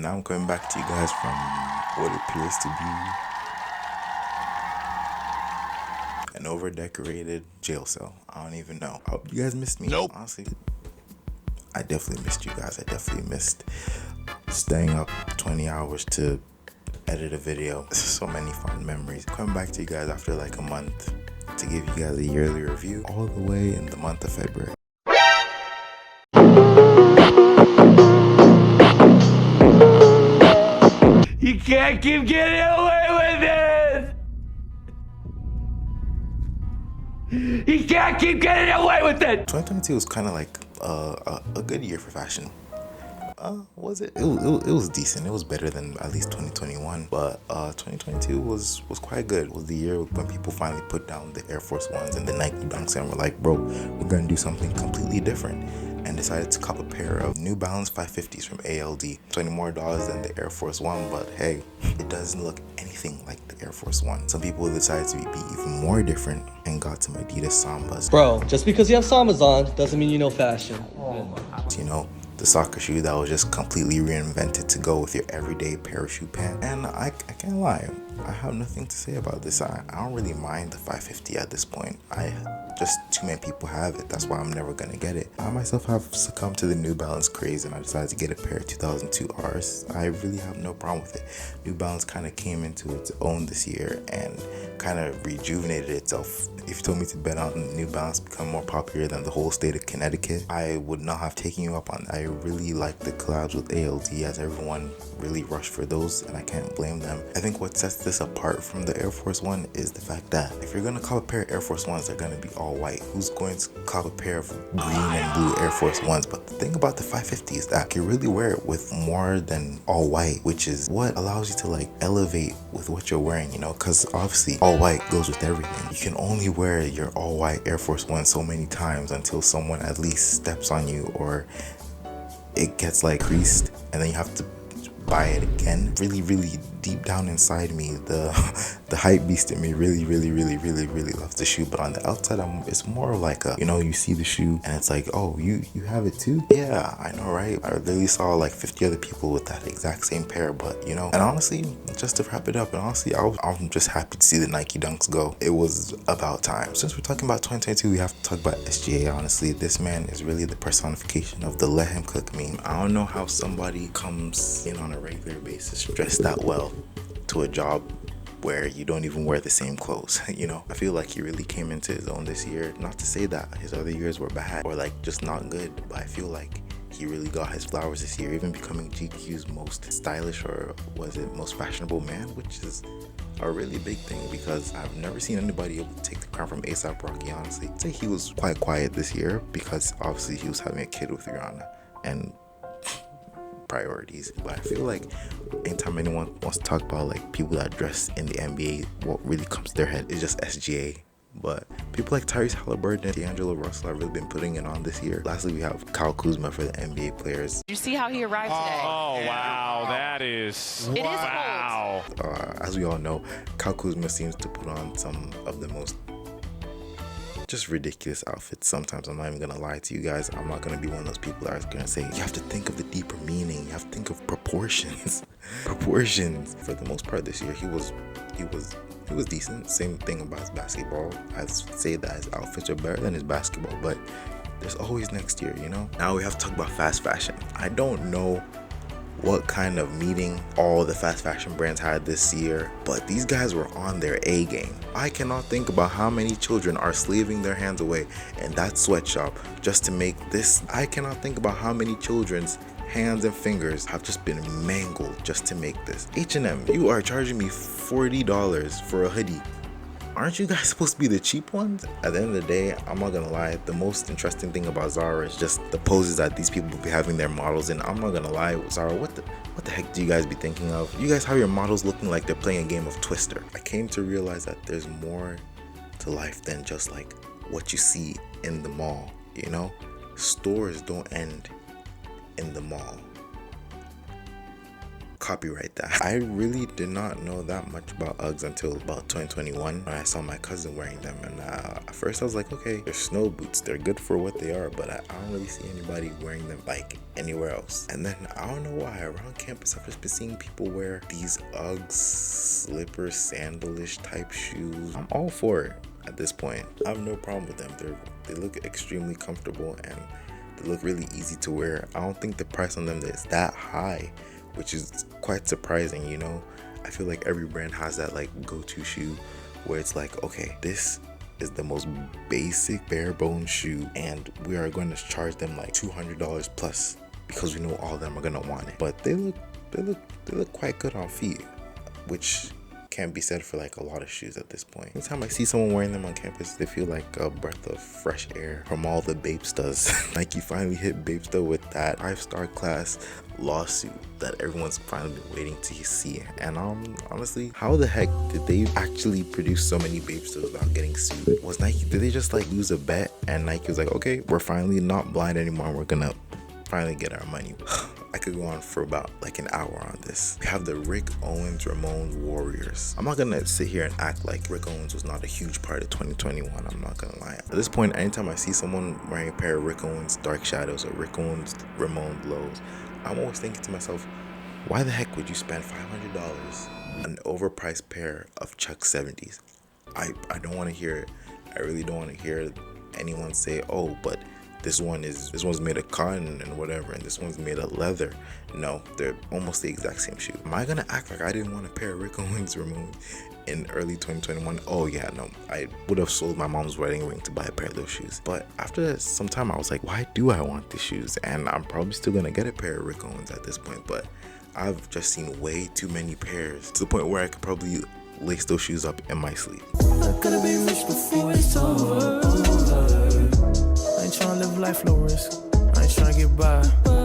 Now I'm coming back to you guys from what appears to be an over-decorated jail cell. I don't even know. I hope you guys missed me. Nope. Honestly, I definitely missed you guys. I definitely missed staying up 20 hours to edit a video. So many fun memories. Coming back to you guys after like a month to give you guys a yearly review all the way in the month of February. You can't keep getting away with it! You can't keep getting away with it! 2022 was kind of like a good year for fashion. Was it? It was decent. It was better than at least 2021. But 2022 was quite good. It was the year when people finally put down the Air Force Ones and the Nike Dunks and were like, bro, we're gonna do something completely different. And decided to cop a pair of New Balance 550s from ALD. $20 more than the Air Force One, but hey, it doesn't look anything like the Air Force One. Some people decided to be even more different and got some Adidas Sambas. Bro, just because you have Sambas on doesn't mean you know fashion. You know, the soccer shoe that was just completely reinvented to go with your everyday parachute pant. And I can't lie, I have nothing to say about this. I don't really mind the 550 at this point. Just too many people have it. That's why I'm never gonna get it. I myself have succumbed to the New Balance craze and I decided to get a pair of 2002 Rs. I really have no problem with it. New Balance kind of came into its own this year and kind of rejuvenated itself. If you told me to bet on New Balance become more popular than the whole state of Connecticut, I would not have taken you up on that. I really like the collabs with ALD as everyone really rushed for those and I can't blame them. I think what sets this apart from the Air Force One is the fact that if you're gonna cop a pair of Air Force Ones, they're gonna be all white. Who's going to cop a pair of green and blue Air Force Ones? But the thing about the 550 is that you really wear it with more than all white, which is what allows you to like elevate with what you're wearing, you know, because obviously all white goes with everything. You can only wear your all white Air Force One so many times until someone at least steps on you or it gets like creased and then you have to buy it again. Really deep down inside me, the hype beast in me really loves the shoe, but on the outside it's more like a, you know, you see the shoe and it's like, oh, you have it too? Yeah, I know, right? I literally saw like 50 other people with that exact same pair, but you know, and honestly, just to wrap it up, and honestly, I'm just happy to see the Nike Dunks go. It was about time. Since we're talking about 2022, we have to talk about SGA. Honestly, this man is really the personification of the let him cook meme. I don't know how somebody comes in on a regular basis dressed that well to a job where you don't even wear the same clothes. You know, I feel like he really came into his own this year. Not to say that his other years were bad or like just not good, but I feel like he really got his flowers this year, even becoming GQ's most stylish, or was it most fashionable man, which is a really big thing because I've never seen anybody able to take the crown from A$AP Rocky. Honestly, I'd say he was quite quiet this year because obviously he was having a kid with Rihanna and priorities. But I feel like anytime anyone wants to talk about like people that dress in the NBA, what really comes to their head is just SGA. But people like Tyrese Halliburton and D'Angelo Russell have really been putting it on this year. Lastly, we have Kyle Kuzma for the NBA players. Did you see how he arrived today? Oh, wow. That is... It is wow. As we all know, Kyle Kuzma seems to put on some of the most just ridiculous outfits sometimes. I'm not even gonna lie to you guys. I'm not gonna be one of those people that are gonna say you have to think of the deeper meaning, you have to think of proportions. Proportions. For the most part this year, he was decent. Same thing about his basketball. I'd say that his outfits are better than his basketball, but there's always next year, you know. Now we have to talk about fast fashion. I don't know what kind of meeting all the fast fashion brands had this year, but these guys were on their A game. I cannot think about how many children are slaving their hands away in that sweatshop just to make this. I cannot think about how many children's hands and fingers have just been mangled just to make this. H&M, you are charging me $40 for a hoodie. Aren't you guys supposed to be the cheap ones? At the end of the day, I'm not gonna lie, the most interesting thing about Zara is just the poses that these people be having their models in. I'm not gonna lie, Zara, what the heck do you guys be thinking of? You guys have your models looking like they're playing a game of Twister. I came to realize that there's more to life than just like what you see in the mall, you know? Stores don't end in the mall. copyright that. I really did not know that much about Uggs until about 2021 when I saw my cousin wearing them, and at first I was like, okay, they're snow boots, they're good for what they are, but I don't really see anybody wearing them like anywhere else. And then I don't know why around campus I've just been seeing people wear these Uggs slipper sandalish type shoes. I'm all for it at this point. I have no problem with them. They look extremely comfortable and they look really easy to wear. I don't think the price on them is that high, which is quite surprising, you know. I feel like every brand has that like go-to shoe where it's like, okay, this is the most basic bare bones shoe and we are going to charge them like $200 plus because we know all of them are going to want it. But they look quite good on feet, which can't be said for like a lot of shoes at this point. Anytime I see someone wearing them on campus, they feel like a breath of fresh air from all the Bapestas. Like you finally hit Bapesta with that 5-star class lawsuit that everyone's finally been waiting to see. And honestly, how the heck did they actually produce so many Bapestas without getting sued? Was Nike, did they just like lose a bet and Nike was like, okay, we're finally not blind anymore, we're gonna finally get our money? I could go on for about like an hour on this. We have the Rick Owens Ramon Warriors. I'm not gonna sit here and act like Rick Owens was not a huge part of 2021. I'm not gonna lie. At this point, anytime I see someone wearing a pair of Rick Owens Dark Shadows or Rick Owens Ramon Lows, I'm always thinking to myself, why the heck would you spend $500 on an overpriced pair of Chuck 70s? I don't want to hear it. I really don't want to hear anyone say, oh, but this one's made of cotton and whatever, and this one's made of leather. No, they're almost the exact same shoe. Am I gonna act like I didn't want a pair of Rick Owens Ramon in early 2021? Oh yeah, no, I would have sold my mom's wedding ring to buy a pair of those shoes. But after some time, I was like, why do I want these shoes? And I'm probably still gonna get a pair of Rick Owens at this point, but I've just seen way too many pairs to the point where I could probably lace those shoes up in my sleep. I'm gonna be rich before it's over. I ain't tryna live life low risk. I ain't tryna get by.